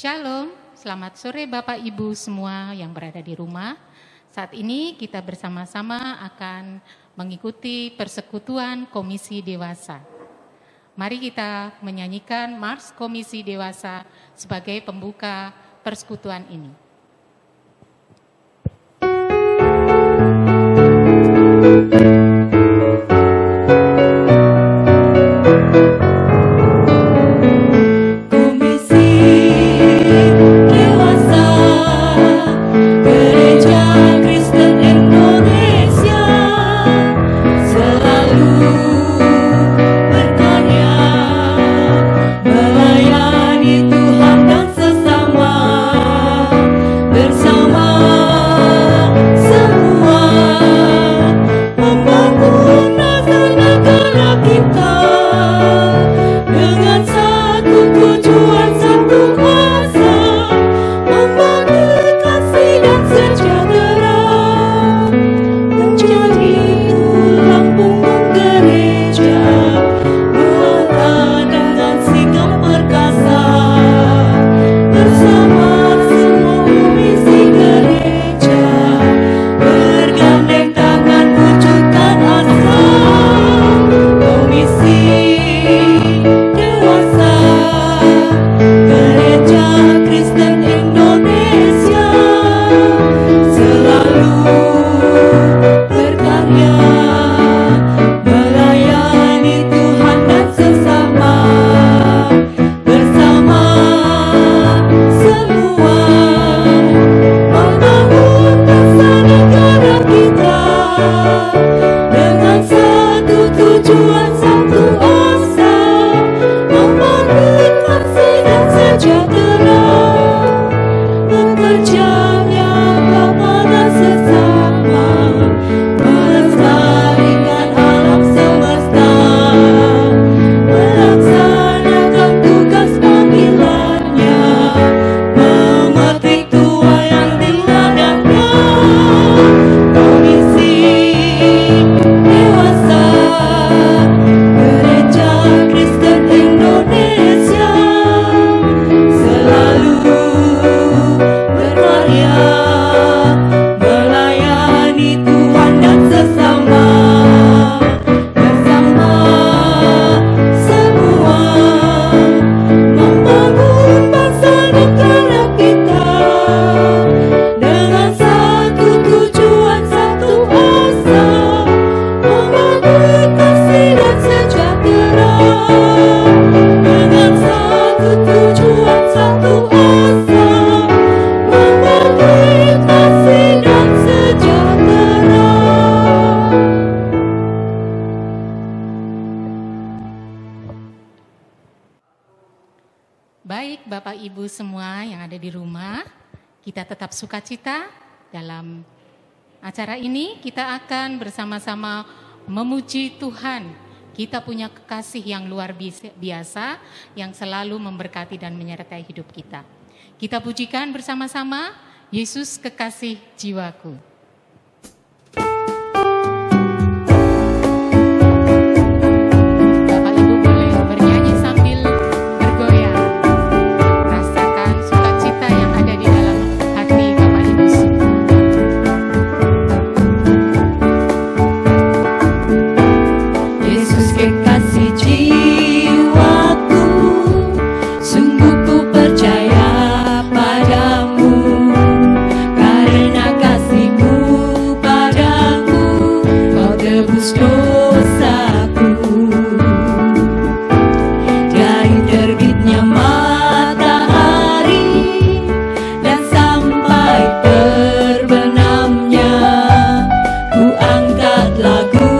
Shalom, selamat sore Bapak Ibu semua yang berada di rumah. Saat ini kita bersama-sama akan mengikuti persekutuan Komisi Dewasa. Mari kita menyanyikan Mars Komisi Dewasa sebagai pembuka persekutuan ini. Baik Bapak Ibu semua yang ada di rumah, kita tetap sukacita dalam acara ini. Kita akan bersama-sama memuji Tuhan. Kita punya kekasih yang luar biasa, yang selalu memberkati dan menyertai hidup kita. Kita pujikan bersama-sama, Yesus kekasih jiwaku. Ku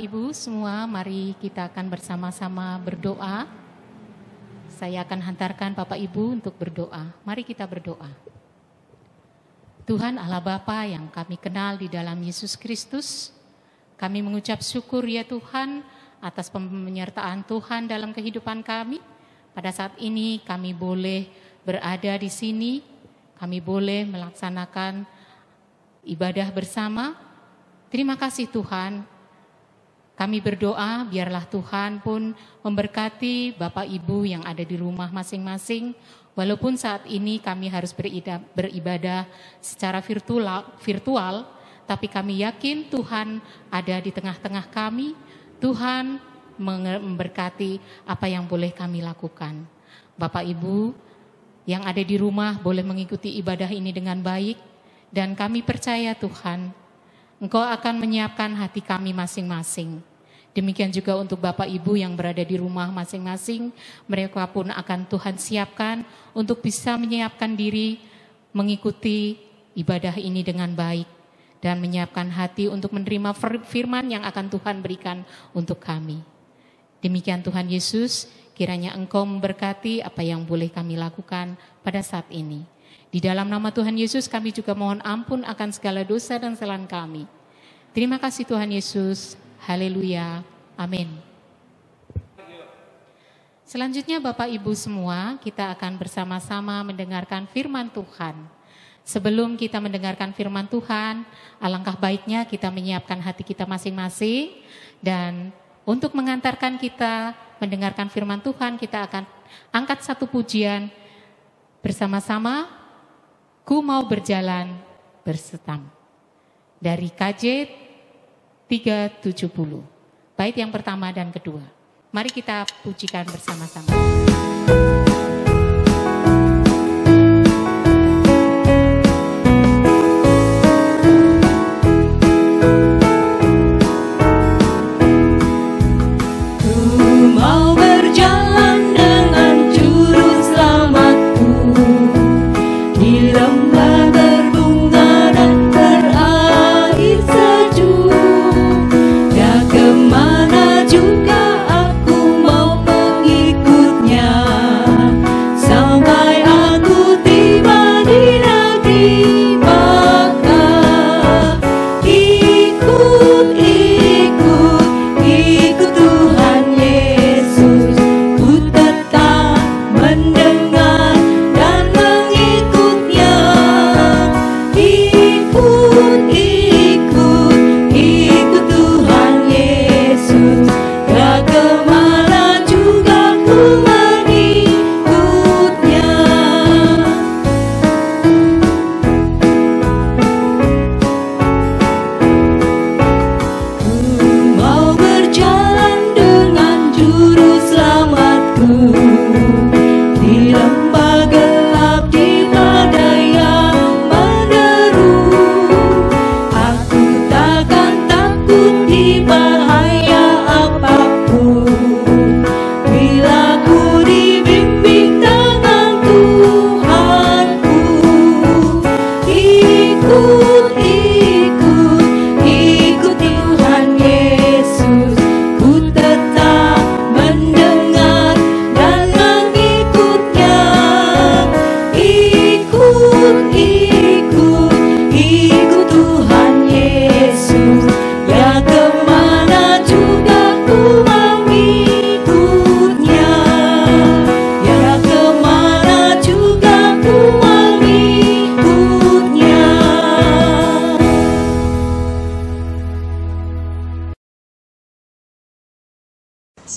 Bapak Ibu semua, mari kita akan bersama-sama berdoa. Saya akan hantarkan Bapak Ibu untuk berdoa. Mari kita berdoa. Tuhan Allah Bapa yang kami kenal di dalam Yesus Kristus, kami mengucap syukur ya Tuhan atas penyertaan Tuhan dalam kehidupan kami. Pada saat ini kami boleh berada di sini, kami boleh melaksanakan ibadah bersama. Terima kasih Tuhan. Kami berdoa biarlah Tuhan pun memberkati Bapak Ibu yang ada di rumah masing-masing. Walaupun saat ini kami harus beribadah secara virtual, tapi kami yakin Tuhan ada di tengah-tengah kami. Tuhan memberkati apa yang boleh kami lakukan. Bapak Ibu yang ada di rumah boleh mengikuti ibadah ini dengan baik. Dan kami percaya Tuhan, Engkau akan menyiapkan hati kami masing-masing. Demikian juga untuk Bapak Ibu yang berada di rumah masing-masing, mereka pun akan Tuhan siapkan untuk bisa menyiapkan diri mengikuti ibadah ini dengan baik dan menyiapkan hati untuk menerima firman yang akan Tuhan berikan untuk kami. Demikian Tuhan Yesus, kiranya Engkau memberkati apa yang boleh kami lakukan pada saat ini. Di dalam nama Tuhan Yesus kami juga mohon ampun akan segala dosa dan kesalahan kami. Terima kasih Tuhan Yesus. Haleluya. Amin. Selanjutnya Bapak Ibu semua, kita akan bersama-sama mendengarkan firman Tuhan. Sebelum kita mendengarkan firman Tuhan, alangkah baiknya kita menyiapkan hati kita masing-masing. Dan untuk mengantarkan kita mendengarkan firman Tuhan, kita akan angkat satu pujian bersama-sama. Ku mau berjalan bersetam. Dari KJ 370. Bait yang pertama dan kedua. Mari kita pujikan bersama-sama.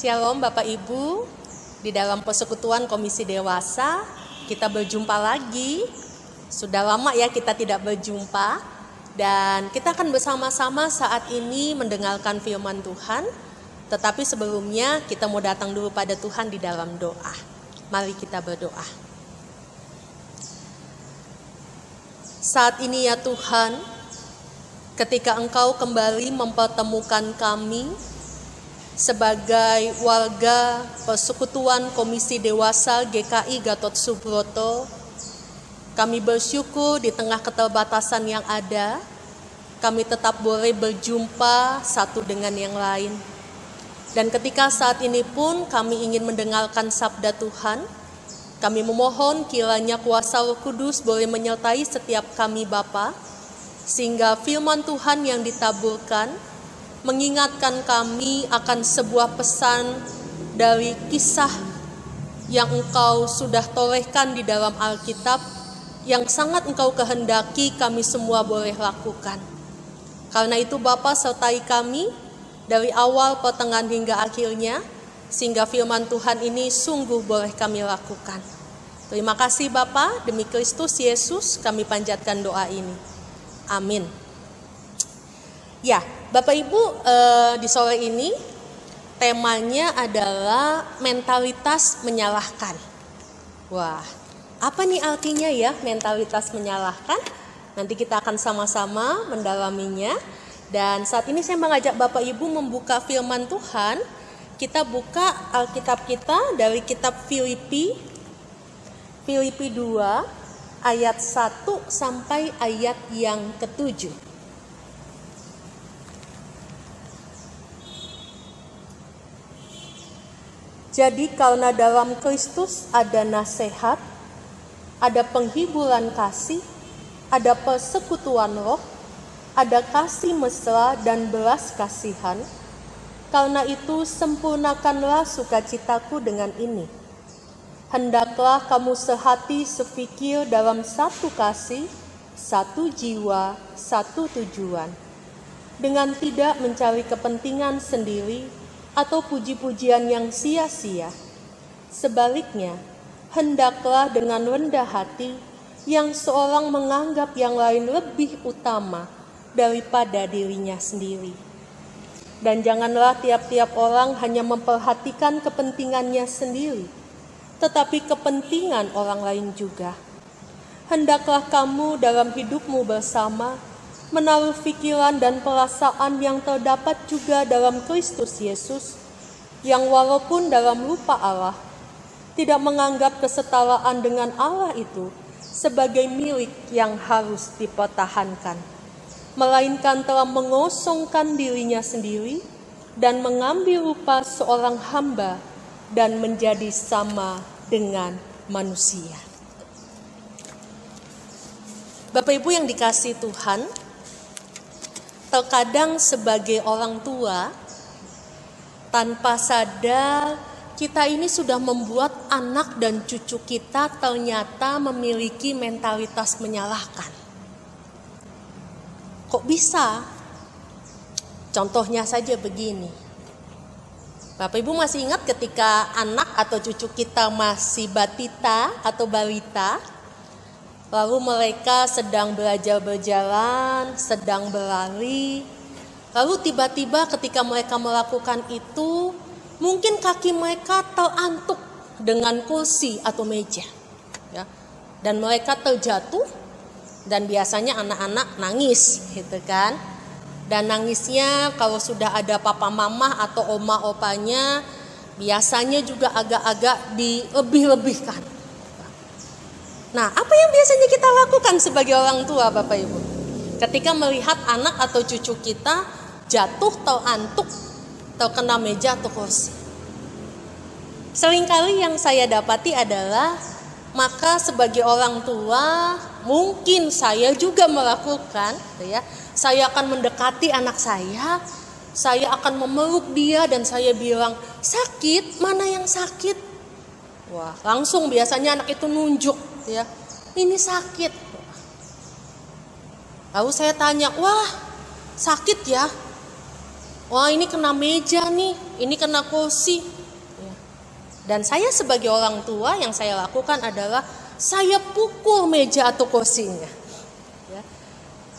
Shalom Bapak Ibu, di dalam persekutuan Komisi Dewasa kita berjumpa lagi. Sudah lama ya kita tidak berjumpa, dan kita akan bersama-sama saat ini mendengarkan firman Tuhan. Tetapi sebelumnya kita mau datang dulu pada Tuhan di dalam doa. Mari kita berdoa. Saat ini ya Tuhan, ketika Engkau kembali mempertemukan kami sebagai warga Persekutuan Komisi Dewasa GKI Gatot Subroto, kami bersyukur di tengah keterbatasan yang ada, kami tetap boleh berjumpa satu dengan yang lain. Dan ketika saat ini pun kami ingin mendengarkan sabda Tuhan, kami memohon kiranya kuasa Roh Kudus boleh menyertai setiap kami Bapa, sehingga firman Tuhan yang ditaburkan mengingatkan kami akan sebuah pesan dari kisah yang Engkau sudah torehkan di dalam Alkitab, yang sangat Engkau kehendaki kami semua boleh lakukan. Karena itu Bapa, sertai kami dari awal, pertengahan hingga akhirnya, sehingga firman Tuhan ini sungguh boleh kami lakukan. Terima kasih Bapa, demi Kristus Yesus kami panjatkan doa ini. Amin. Ya, Bapak Ibu, di sore ini temanya adalah mentalitas menyalahkan. Wah, apa nih artinya ya mentalitas menyalahkan? Nanti kita akan sama-sama mendalaminya. Dan saat ini saya mengajak Bapak Ibu membuka firman Tuhan. Kita buka Alkitab kita dari kitab Filipi 2 ayat 1 sampai ayat yang ke-7. Jadi karena dalam Kristus ada nasihat, ada penghiburan kasih, ada persekutuan roh, ada kasih mesra dan belas kasihan. Karena itu sempurnakanlah sukacitaku dengan ini. Hendaklah kamu sehati sepikir dalam satu kasih, satu jiwa, satu tujuan. Dengan tidak mencari kepentingan sendiri atau puji-pujian yang sia-sia. Sebaliknya, hendaklah dengan rendah hati yang seorang menganggap yang lain lebih utama daripada dirinya sendiri. Dan janganlah tiap-tiap orang hanya memperhatikan kepentingannya sendiri, tetapi kepentingan orang lain juga. Hendaklah kamu dalam hidupmu bersama menaruh pikiran dan perasaan yang terdapat juga dalam Kristus Yesus, yang walaupun dalam rupa Allah, tidak menganggap kesetaraan dengan Allah itu sebagai milik yang harus dipertahankan, melainkan telah mengosongkan dirinya sendiri dan mengambil rupa seorang hamba dan menjadi sama dengan manusia. Bapak Ibu yang dikasihi Tuhan, terkadang sebagai orang tua, tanpa sadar kita ini sudah membuat anak dan cucu kita ternyata memiliki mentalitas menyalahkan. Kok bisa? Contohnya saja begini. Bapak Ibu masih ingat ketika anak atau cucu kita masih batita atau balita, lalu mereka sedang belajar berjalan, sedang berlari, lalu tiba-tiba ketika mereka melakukan itu, mungkin kaki mereka terantuk dengan kursi atau meja, ya. Dan mereka terjatuh, dan biasanya anak-anak nangis, gitu kan. Dan nangisnya kalau sudah ada papa mama atau oma opanya, biasanya juga agak-agak dilebih-lebihkan. Nah, apa yang biasanya kita lakukan sebagai orang tua, Bapak Ibu? Ketika melihat anak atau cucu kita jatuh, terantuk, terkena meja atau kursi. Seringkali yang saya dapati adalah, maka sebagai orang tua, mungkin saya juga melakukan, ya. Saya akan mendekati anak saya akan memeluk dia dan saya bilang, sakit? Mana yang sakit? Wah, langsung biasanya anak itu nunjuk, ya. Ini sakit. Lalu saya tanya, wah sakit ya? Wah ini kena meja nih, ini kena kursi. Dan saya sebagai orang tua yang saya lakukan adalah saya pukul meja atau kursinya.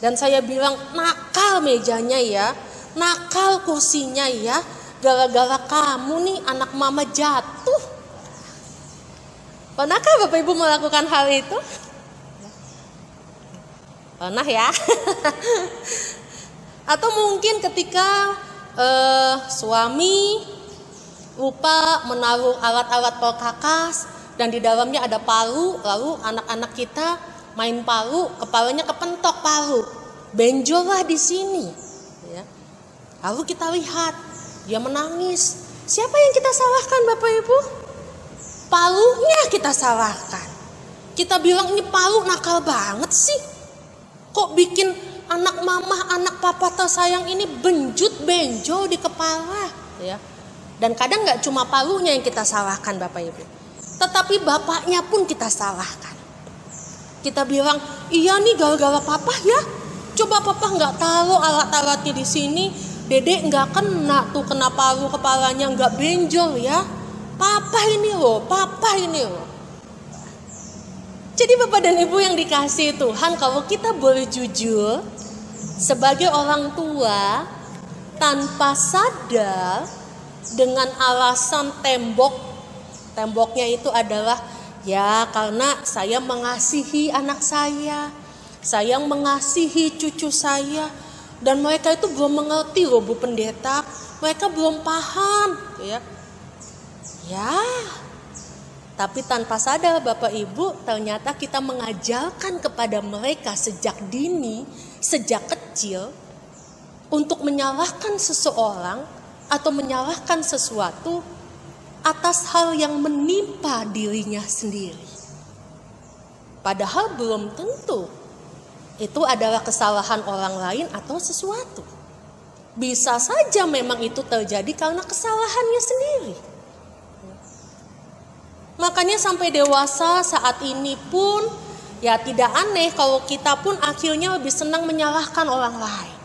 Dan saya bilang, nakal mejanya ya, nakal kursinya ya, gara-gara kamu nih anak mama jatuh. Pernahkah Bapak Ibu melakukan hal itu? Pernah ya? Atau mungkin ketika suami lupa menaruh alat-alat perkakas dan di dalamnya ada palu, lalu anak-anak kita main palu, kepalanya kepentok palu. benjollah di sini. Ya. Lalu kita lihat, dia menangis. Siapa yang kita salahkan Bapak Ibu? Palunya kita salahkan. Kita bilang ini palu nakal banget sih. Kok bikin anak mama, anak papa tersayang ini benjut benjol di kepala. Ya. Dan kadang gak cuma palunya yang kita salahkan Bapak Ibu, tetapi bapaknya pun kita salahkan. Kita bilang, iya nih gara-gara papa ya. Coba papa nggak taruh alat-alatnya di sini, dedek nggak kena tuh, kena palu kepalanya nggak benjol ya. Papa ini loh, papa ini loh. Jadi Bapak dan Ibu yang dikasihi Tuhan, kalau kita boleh jujur sebagai orang tua, tanpa sadar dengan alasan temboknya itu adalah ya karena saya mengasihi anak saya mengasihi cucu saya, dan mereka itu belum mengerti loh Bu Pendeta, mereka belum paham ya. Ya, tapi tanpa sadar Bapak Ibu, ternyata kita mengajarkan kepada mereka sejak dini, sejak kecil, untuk menyalahkan seseorang atau menyalahkan sesuatu atas hal yang menimpa dirinya sendiri. Padahal belum tentu itu adalah kesalahan orang lain atau sesuatu. Bisa saja memang itu terjadi karena kesalahannya sendiri. Makanya sampai dewasa saat ini pun ya tidak aneh kalau kita pun akhirnya lebih senang menyalahkan orang lain.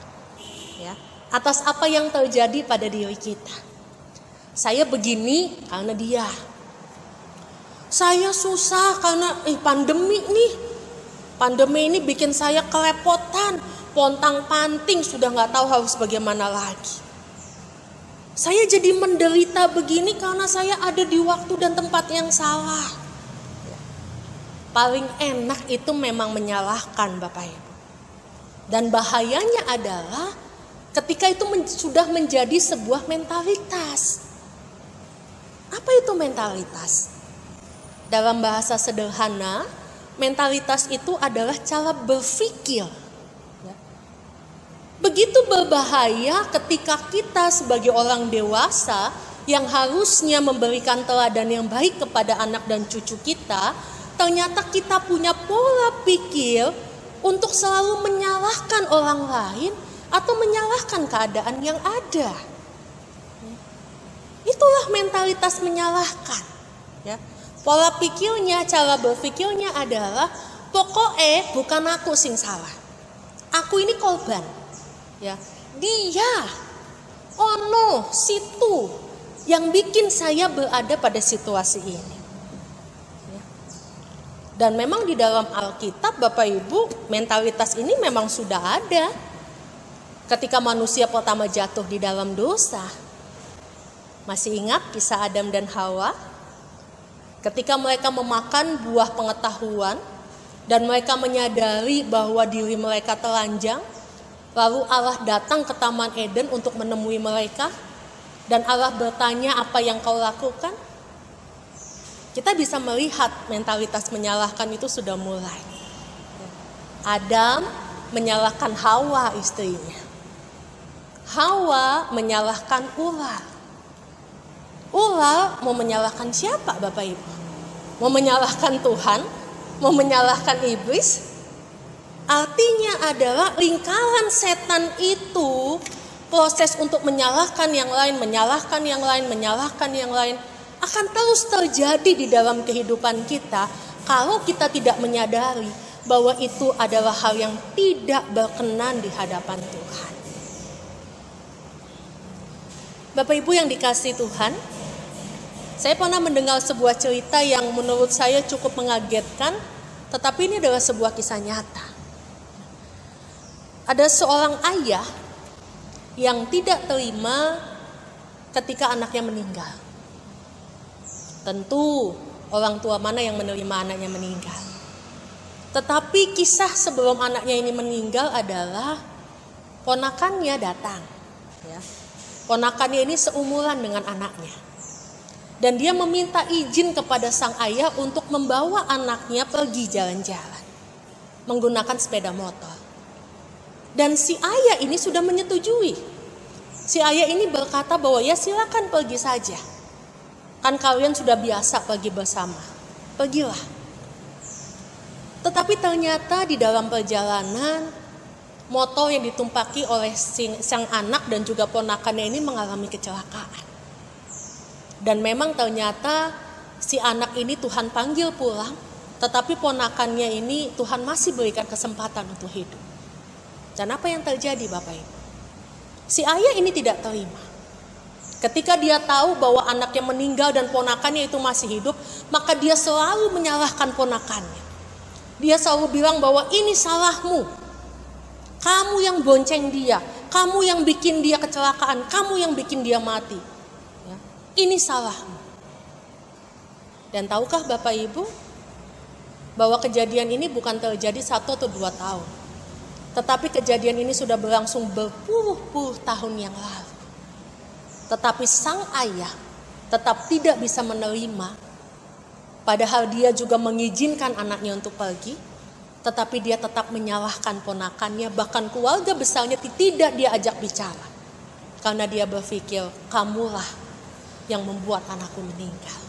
Ya, atas apa yang terjadi pada diri kita. Saya begini karena dia. Saya susah karena pandemi nih. Pandemi ini bikin saya kelepotan, pontang-panting, sudah nggak tahu harus bagaimana lagi. Saya jadi menderita begini karena saya ada di waktu dan tempat yang salah. Paling enak itu memang menyalahkan Bapak Ibu. Dan bahayanya adalah ketika itu sudah menjadi sebuah mentalitas. Apa itu mentalitas? Dalam bahasa sederhana, mentalitas itu adalah cara berpikir. Begitu berbahaya ketika kita sebagai orang dewasa yang harusnya memberikan teladan yang baik kepada anak dan cucu kita, ternyata kita punya pola pikir untuk selalu menyalahkan orang lain atau menyalahkan keadaan yang ada. Itulah mentalitas menyalahkan. Ya. Pola pikirnya, cara berpikirnya adalah pokoknya bukan aku sing salah. Aku ini korban. Ya, dia, ono, situ yang bikin saya berada pada situasi ini. Ya. Dan memang di dalam Alkitab Bapak Ibu, mentalitas ini memang sudah ada. Ketika manusia pertama jatuh di dalam dosa, masih ingat kisah Adam dan Hawa? Ketika mereka memakan buah pengetahuan dan mereka menyadari bahwa diri mereka telanjang, lalu Allah datang ke Taman Eden untuk menemui mereka, dan Allah bertanya, apa yang kau lakukan? Kita bisa melihat mentalitas menyalahkan itu sudah mulai. Adam menyalahkan Hawa istrinya. Hawa menyalahkan ular. Ular mau menyalahkan siapa Bapak Ibu? Mau menyalahkan Tuhan? Mau menyalahkan iblis? Artinya adalah lingkaran setan itu proses untuk menyalahkan yang lain, menyalahkan yang lain, menyalahkan yang lain akan terus terjadi di dalam kehidupan kita kalau kita tidak menyadari bahwa itu adalah hal yang tidak berkenan di hadapan Tuhan. Bapak Ibu yang dikasihi Tuhan, saya pernah mendengar sebuah cerita yang menurut saya cukup mengagetkan, tetapi ini adalah sebuah kisah nyata. Ada seorang ayah yang tidak terima ketika anaknya meninggal. Tentu orang tua mana yang menerima anaknya meninggal. Tetapi kisah sebelum anaknya ini meninggal adalah ponakannya datang. Ya. Ponakannya ini seumuran dengan anaknya. Dan dia meminta izin kepada sang ayah untuk membawa anaknya pergi jalan-jalan menggunakan sepeda motor. Dan si ayah ini sudah menyetujui. Si ayah ini berkata bahwa ya silakan pergi saja. Kan kalian sudah biasa pergi bersama. Pergilah. Tetapi ternyata di dalam perjalanan motor yang ditumpaki oleh sang anak dan juga ponakannya ini mengalami kecelakaan. Dan memang ternyata si anak ini Tuhan panggil pulang, tetapi ponakannya ini Tuhan masih berikan kesempatan untuk hidup. Dan apa yang terjadi Bapak Ibu? Si ayah ini tidak terima. Ketika dia tahu bahwa anaknya meninggal dan ponakannya itu masih hidup, maka dia selalu menyalahkan ponakannya. Dia selalu bilang bahwa ini salahmu. Kamu yang bonceng dia, kamu yang bikin dia kecelakaan, kamu yang bikin dia mati. Ya, ini salahmu. Dan tahukah Bapak Ibu bahwa kejadian ini bukan terjadi 1 atau 2 tahun. Tetapi kejadian ini sudah berlangsung berpuluh-puluh tahun yang lalu. Tetapi sang ayah tetap tidak bisa menerima. Padahal dia juga mengizinkan anaknya untuk pergi. Tetapi dia tetap menyalahkan ponakannya, bahkan keluarga besarnya tidak dia ajak bicara. Karena dia berpikir, kamulah yang membuat anakku meninggal.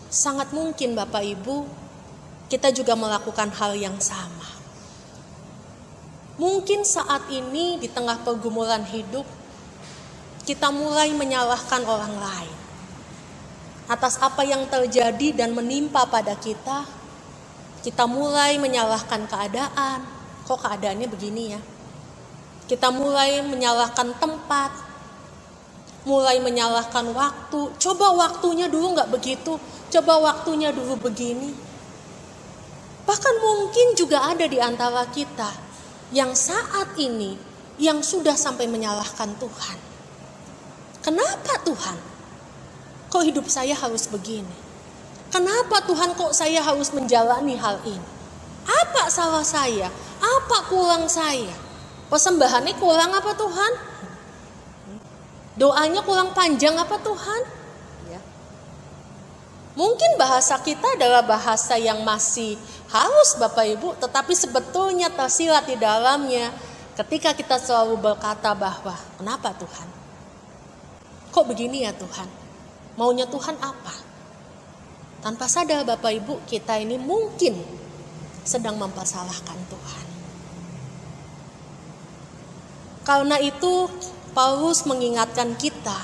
Sangat mungkin Bapak Ibu, kita juga melakukan hal yang sama. Mungkin saat ini di tengah pergumulan hidup, kita mulai menyalahkan orang lain. Atas apa yang terjadi dan menimpa pada kita, kita mulai menyalahkan keadaan. Kok keadaannya begini ya? Kita mulai menyalahkan tempat. Mulai menyalahkan waktu. Coba waktunya dulu gak begitu. Coba waktunya dulu begini. Bahkan mungkin juga ada di antara kita yang saat ini yang sudah sampai menyalahkan Tuhan. Kenapa Tuhan? Kok hidup saya harus begini? Kenapa Tuhan kok saya harus menjalani hal ini? Apa salah saya? Apa kurang saya? Persembahannya kurang apa Tuhan? Doanya kurang panjang apa Tuhan? Ya. Mungkin bahasa kita adalah bahasa yang masih halus Bapak Ibu, tetapi sebetulnya tersirat di dalamnya ketika kita selalu berkata bahwa, kenapa Tuhan? Kok begini ya Tuhan? Maunya Tuhan apa? Tanpa sadar Bapak Ibu, kita ini mungkin sedang mempersalahkan Tuhan. Karena itu Paulus mengingatkan kita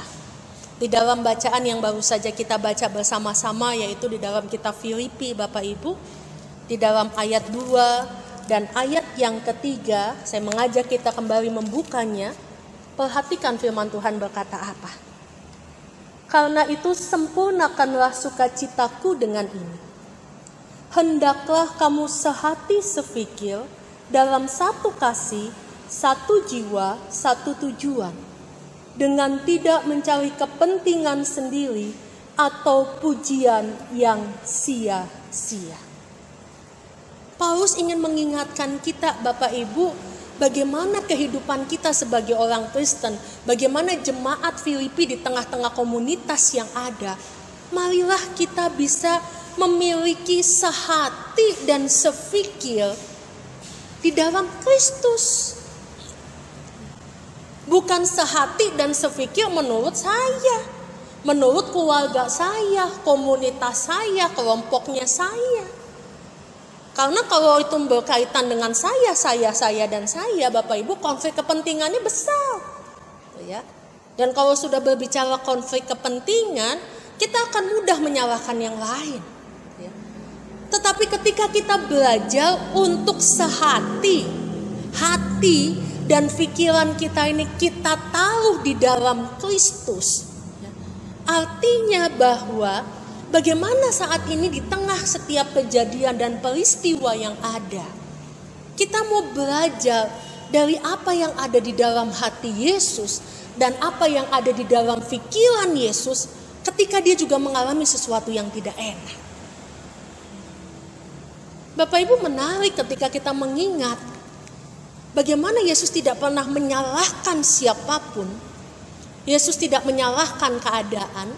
di dalam bacaan yang baru saja kita baca bersama-sama, yaitu di dalam kitab Filipi Bapak Ibu, di dalam ayat 2 dan ayat yang ketiga. Saya mengajak kita kembali membukanya. Perhatikan firman Tuhan berkata apa. Karena itu sempurnakanlah sukacitaku dengan ini. Hendaklah kamu sehati sefikir dalam satu kasih, satu jiwa, satu tujuan. Dengan tidak mencari kepentingan sendiri atau pujian yang sia-sia. Paulus ingin mengingatkan kita Bapak Ibu, bagaimana kehidupan kita sebagai orang Kristen, bagaimana jemaat Filipi di tengah-tengah komunitas yang ada. Marilah kita bisa memiliki sehati dan sefikir di dalam Kristus. Bukan sehati dan sefikir menurut saya, menurut keluarga saya, komunitas saya, kelompoknya saya. Karena kalau itu berkaitan dengan saya, dan saya, Bapak Ibu, konflik kepentingannya besar. Ya. Dan kalau sudah berbicara konflik kepentingan, kita akan mudah menyalahkan yang lain. Ya. Tetapi ketika kita belajar untuk sehati, hati dan pikiran kita ini kita taruh di dalam Kristus. Ya. Artinya bahwa bagaimana saat ini di tengah setiap kejadian dan peristiwa yang ada, kita mau belajar dari apa yang ada di dalam hati Yesus dan apa yang ada di dalam pikiran Yesus ketika dia juga mengalami sesuatu yang tidak enak. Bapak Ibu, menarik ketika kita mengingat bagaimana Yesus tidak pernah menyalahkan siapapun. Yesus tidak menyalahkan keadaan.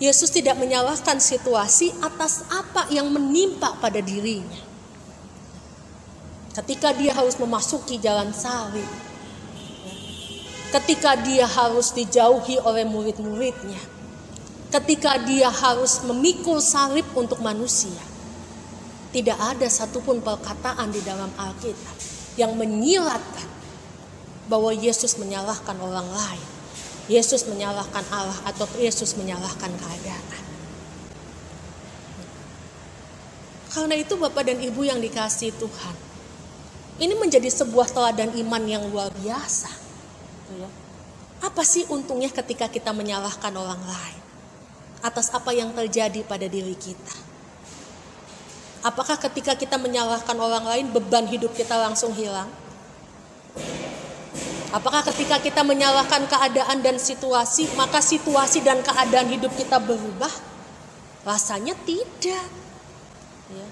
Yesus tidak menyalahkan situasi atas apa yang menimpa pada dirinya. ketika dia harus memasuki jalan salib, ketika dia harus dijauhi oleh murid-muridnya, ketika dia harus memikul salib untuk manusia, tidak ada satupun perkataan di dalam Alkitab yang menyiratkan bahwa Yesus menyalahkan orang lain, Yesus menyalahkan Allah, atau Yesus menyalahkan keadaan. Karena itu Bapak dan Ibu yang dikasihi Tuhan, ini menjadi sebuah teladan iman yang luar biasa. Apa sih untungnya ketika kita menyalahkan orang lain atas apa yang terjadi pada diri kita? Apakah ketika kita menyalahkan orang lain beban hidup kita langsung hilang? Apakah ketika kita menyalahkan keadaan dan situasi, maka situasi dan keadaan hidup kita berubah? Rasanya tidak. Ya.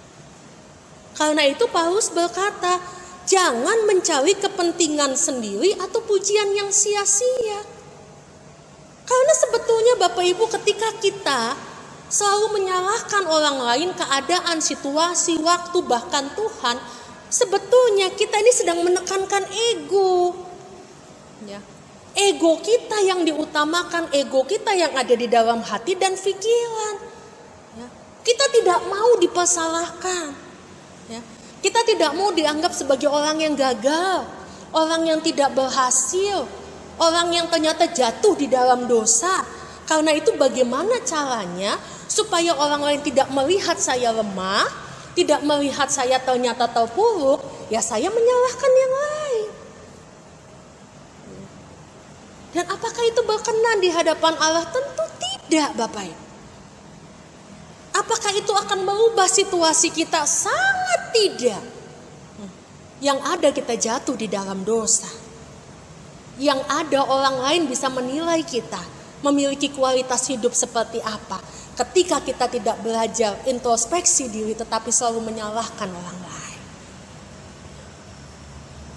Karena itu Paulus berkata, jangan mencari kepentingan sendiri atau pujian yang sia-sia. Karena sebetulnya Bapak Ibu, ketika kita selalu menyalahkan orang lain, keadaan, situasi, waktu, bahkan Tuhan, sebetulnya kita ini sedang menekankan ego. Ya. Ego kita yang diutamakan, ego kita yang ada di dalam hati dan pikiran. Ya. Kita tidak mau dipersalahkan. Ya. Kita tidak mau dianggap sebagai orang yang gagal, orang yang tidak berhasil, orang yang ternyata jatuh di dalam dosa. Karena itu bagaimana caranya supaya orang lain tidak melihat saya lemah, tidak melihat saya ternyata terpuruk, ya saya menyalahkan yang lain. Dan apakah itu berkenan di hadapan Allah? Tentu tidak, Bapak Ibu. Apakah itu akan merubah situasi kita? Sangat tidak. Yang ada kita jatuh di dalam dosa. Yang ada orang lain bisa menilai kita memiliki kualitas hidup seperti apa ketika kita tidak belajar introspeksi diri tetapi selalu menyalahkan orang lain.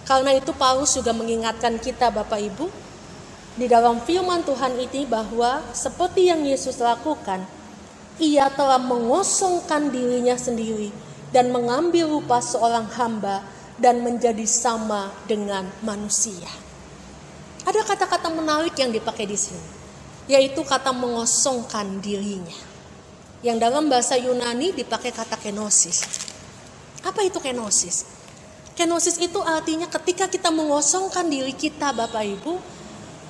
Karena itu Paulus juga mengingatkan kita Bapak Ibu di dalam firman Tuhan ini bahwa seperti yang Yesus lakukan, ia telah mengosongkan dirinya sendiri dan mengambil rupa seorang hamba dan menjadi sama dengan manusia. Ada kata-kata menarik yang dipakai di sini, yaitu kata mengosongkan dirinya. Yang dalam bahasa Yunani dipakai kata kenosis. Apa itu kenosis? Kenosis itu artinya ketika kita mengosongkan diri kita Bapak Ibu,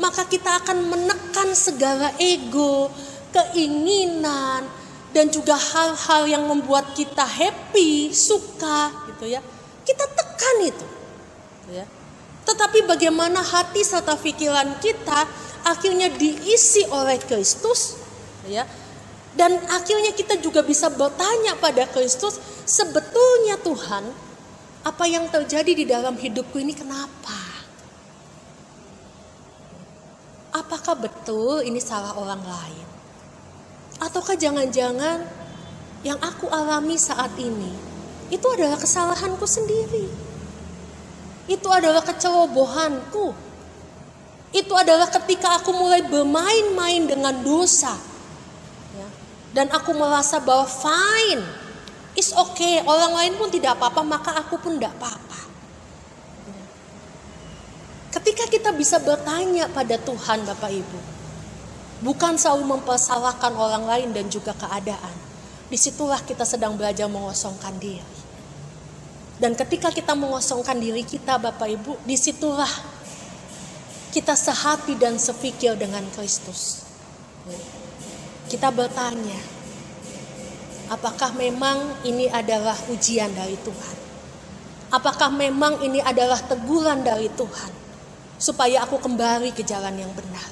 maka kita akan menekan segala ego, keinginan, dan juga hal-hal yang membuat kita happy, suka gitu ya. Kita tekan itu. Ya. Tetapi bagaimana hati serta pikiran kita akhirnya diisi oleh Kristus, ya. Dan akhirnya kita juga bisa bertanya pada Kristus, sebetulnya Tuhan, apa yang terjadi di dalam hidupku ini kenapa? Apakah betul ini salah orang lain? Ataukah jangan-jangan yang aku alami saat ini itu adalah kesalahanku sendiri? Itu adalah kecerobohanku. Itu adalah ketika aku mulai bermain-main dengan dosa. Ya. Dan aku merasa bahwa fine, it's okay, orang lain pun tidak apa-apa, maka aku pun tidak apa-apa. Ya. Ketika kita bisa bertanya pada Tuhan Bapak Ibu, bukan selalu mempersalahkan orang lain dan juga keadaan, disitulah kita sedang belajar mengosongkan diri. Dan ketika kita mengosongkan diri kita Bapak Ibu, disitulah kita sehati dan sepikir dengan Kristus. Kita bertanya, apakah memang ini adalah ujian dari Tuhan? Apakah memang ini adalah teguran dari Tuhan? Supaya aku kembali ke jalan yang benar.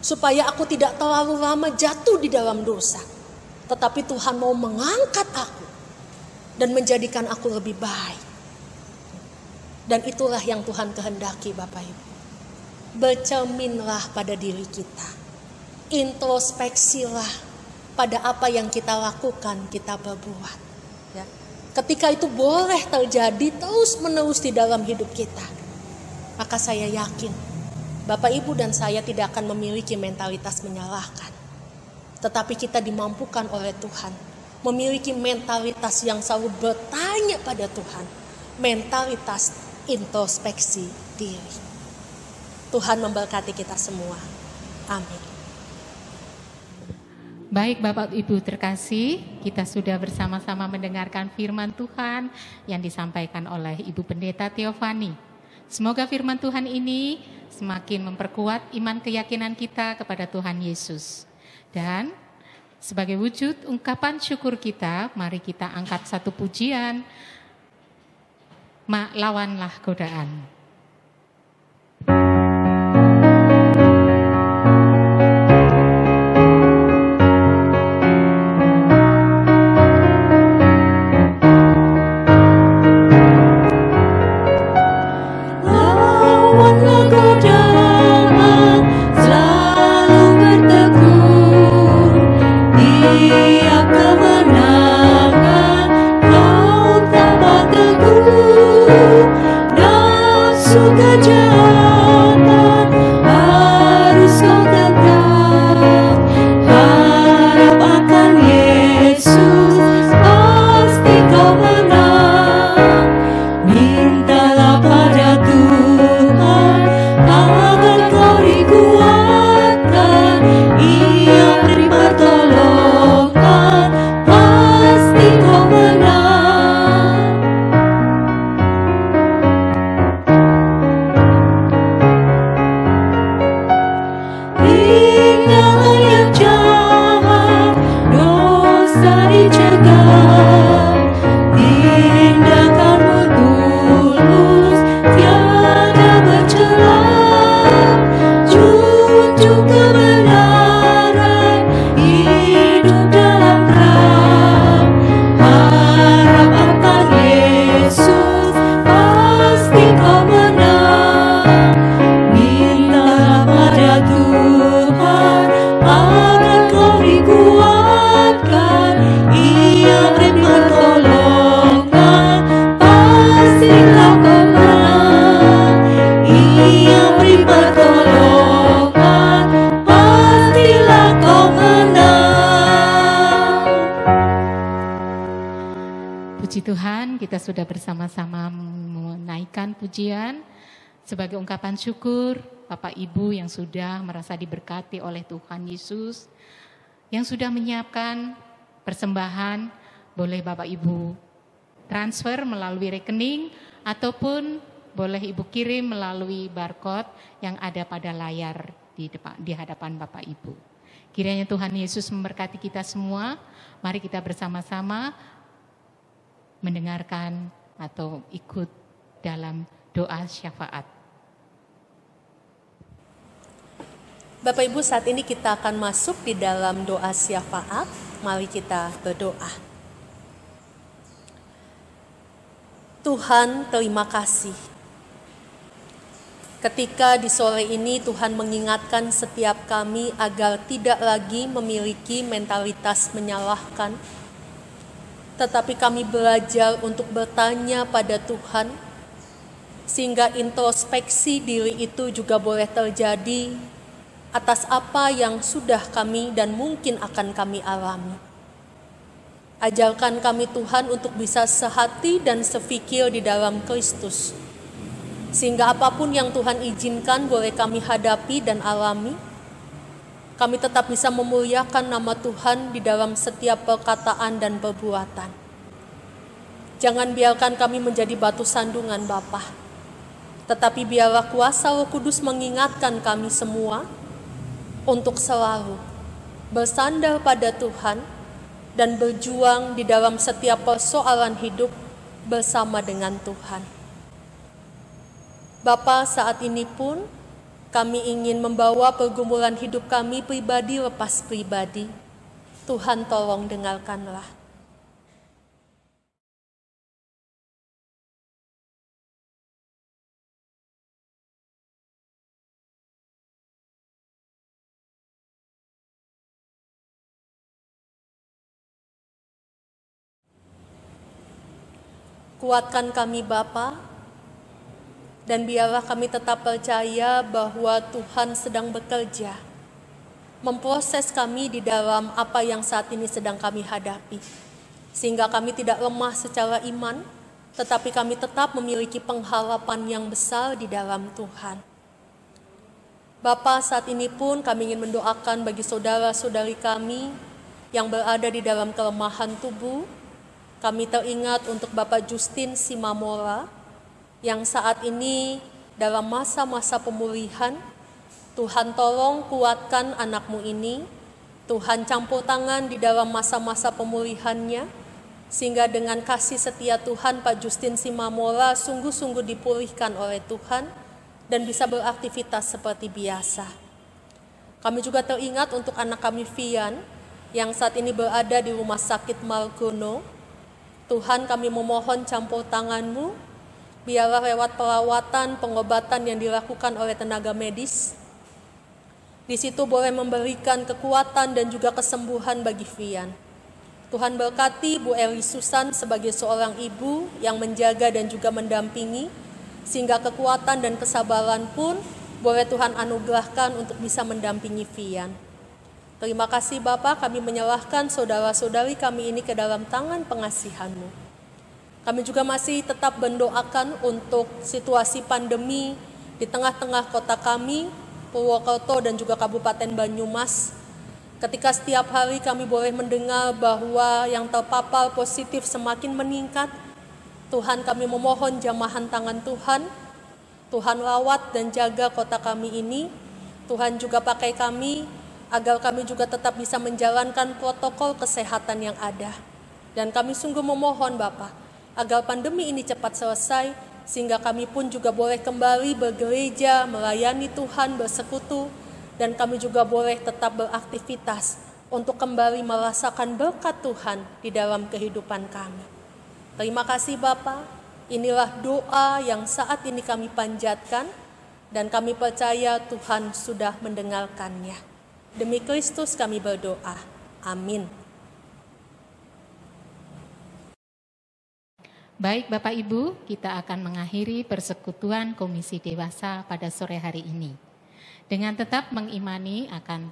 Supaya aku tidak terlalu lama jatuh di dalam dosa. Tetapi Tuhan mau mengangkat aku dan menjadikan aku lebih baik. Dan itulah yang Tuhan kehendaki Bapak Ibu. Bercerminlah pada diri kita. Introspeksilah pada apa yang kita lakukan, kita berbuat. Ya. Ketika itu boleh terjadi terus menerus di dalam hidup kita, maka saya yakin Bapak Ibu dan saya tidak akan memiliki mentalitas menyalahkan. Tetapi kita dimampukan oleh Tuhan memiliki mentalitas yang selalu bertanya pada Tuhan, mentalitas introspeksi diri. Tuhan memberkati kita semua. Amin. Baik Bapak Ibu terkasih, kita sudah bersama-sama mendengarkan firman Tuhan yang disampaikan oleh Ibu Pendeta Theophany. Semoga firman Tuhan ini semakin memperkuat iman keyakinan kita kepada Tuhan Yesus. Dan sebagai wujud ungkapan syukur kita, mari kita angkat satu pujian, Lawanlah Godaan. Kita sudah bersama-sama menaikkan pujian sebagai ungkapan syukur Bapak Ibu yang sudah merasa diberkati oleh Tuhan Yesus, yang sudah menyiapkan persembahan, boleh Bapak Ibu transfer melalui rekening ataupun boleh Ibu kirim melalui barcode yang ada pada layar di hadapan Bapak Ibu. Kiranya Tuhan Yesus memberkati kita semua. Mari kita bersama-sama mendengarkan atau ikut dalam doa syafaat. Bapak Ibu, saat ini kita akan masuk di dalam doa syafaat. Mari kita berdoa. Tuhan, terima kasih. Ketika di sore ini Tuhan mengingatkan setiap kami agar tidak lagi memiliki mentalitas menyalahkan, tetapi kami belajar untuk bertanya pada Tuhan, sehingga introspeksi diri itu juga boleh terjadi atas apa yang sudah kami dan mungkin akan kami alami. Ajarkan kami Tuhan untuk bisa sehati dan sefikir di dalam Kristus, sehingga apapun yang Tuhan izinkan boleh kami hadapi dan alami, kami tetap bisa memuliakan nama Tuhan di dalam setiap perkataan dan perbuatan. Jangan biarkan kami menjadi batu sandungan Bapa, tetapi biarlah kuasa Roh Kudus mengingatkan kami semua untuk selalu bersandar pada Tuhan dan berjuang di dalam setiap persoalan hidup bersama dengan Tuhan. Bapa, saat ini pun kami ingin membawa pergumulan hidup kami pribadi lepas pribadi. Tuhan tolong dengarkanlah. Kuatkan kami Bapa, dan biarlah kami tetap percaya bahwa Tuhan sedang bekerja, memproses kami di dalam apa yang saat ini sedang kami hadapi. Sehingga kami tidak lemah secara iman, tetapi kami tetap memiliki pengharapan yang besar di dalam Tuhan. Bapa, saat ini pun kami ingin mendoakan bagi saudara-saudari kami yang berada di dalam kelemahan tubuh. Kami teringat untuk Bapak Justin Simamora yang saat ini dalam masa-masa pemulihan. Tuhan tolong kuatkan anakmu ini. Tuhan campur tangan di dalam masa-masa pemulihannya, sehingga dengan kasih setia Tuhan Pak Justin Simamora sungguh-sungguh dipulihkan oleh Tuhan dan bisa beraktivitas seperti biasa. Kami juga teringat untuk anak kami Vian yang saat ini berada di Rumah Sakit Margono. Tuhan, kami memohon campur tangan-Mu, biarlah lewat perawatan, pengobatan yang dilakukan oleh tenaga medis, di situ boleh memberikan kekuatan dan juga kesembuhan bagi Vian. Tuhan berkati Bu Eli Susan sebagai seorang ibu yang menjaga dan juga mendampingi, sehingga kekuatan dan kesabaran pun boleh Tuhan anugerahkan untuk bisa mendampingi Vian. Terima kasih Bapak, kami menyerahkan saudara-saudari kami ini ke dalam tangan pengasihan-Mu. Kami juga masih tetap mendoakan untuk situasi pandemi di tengah-tengah kota kami, Purwokerto dan juga Kabupaten Banyumas. Ketika setiap hari kami boleh mendengar bahwa yang terpapar positif semakin meningkat, Tuhan, kami memohon jamahan tangan Tuhan. Tuhan rawat dan jaga kota kami ini. Tuhan juga pakai kami agar kami juga tetap bisa menjalankan protokol kesehatan yang ada. Dan kami sungguh memohon Bapak, agar pandemi ini cepat selesai, sehingga kami pun juga boleh kembali bergereja, melayani Tuhan, bersekutu, dan kami juga boleh tetap beraktivitas untuk kembali merasakan berkat Tuhan di dalam kehidupan kami. Terima kasih Bapa, inilah doa yang saat ini kami panjatkan, dan kami percaya Tuhan sudah mendengarkannya. Demi Kristus kami berdoa. Amin. Baik Bapak Ibu, kita akan mengakhiri persekutuan Komisi Dewasa pada sore hari ini dengan tetap mengimani akan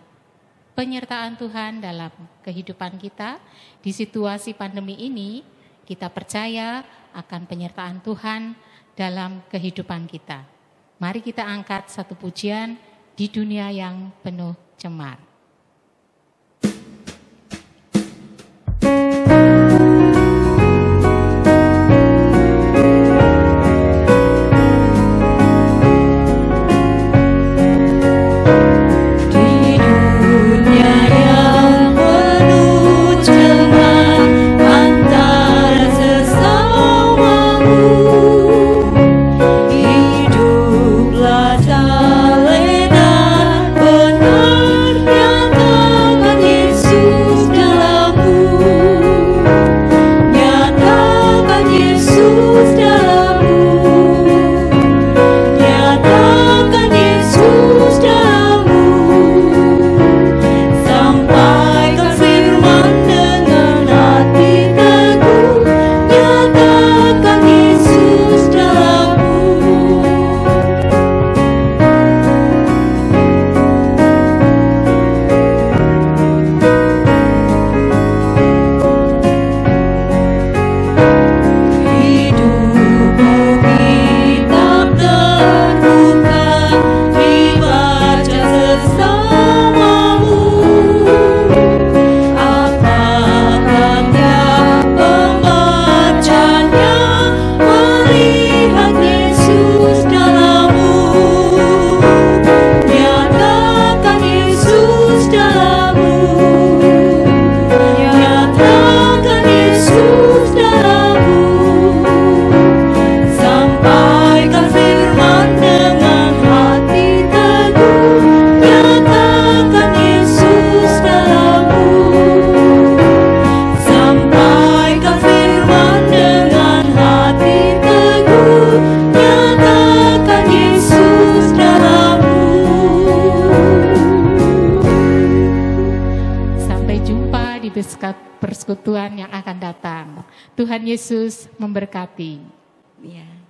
penyertaan Tuhan dalam kehidupan kita. Di situasi pandemi ini, kita percaya akan penyertaan Tuhan dalam kehidupan kita. Mari kita angkat satu pujian, Di Dunia Yang Penuh Cemar. Persekutuan yang akan datang. Tuhan Yesus memberkati. Ya.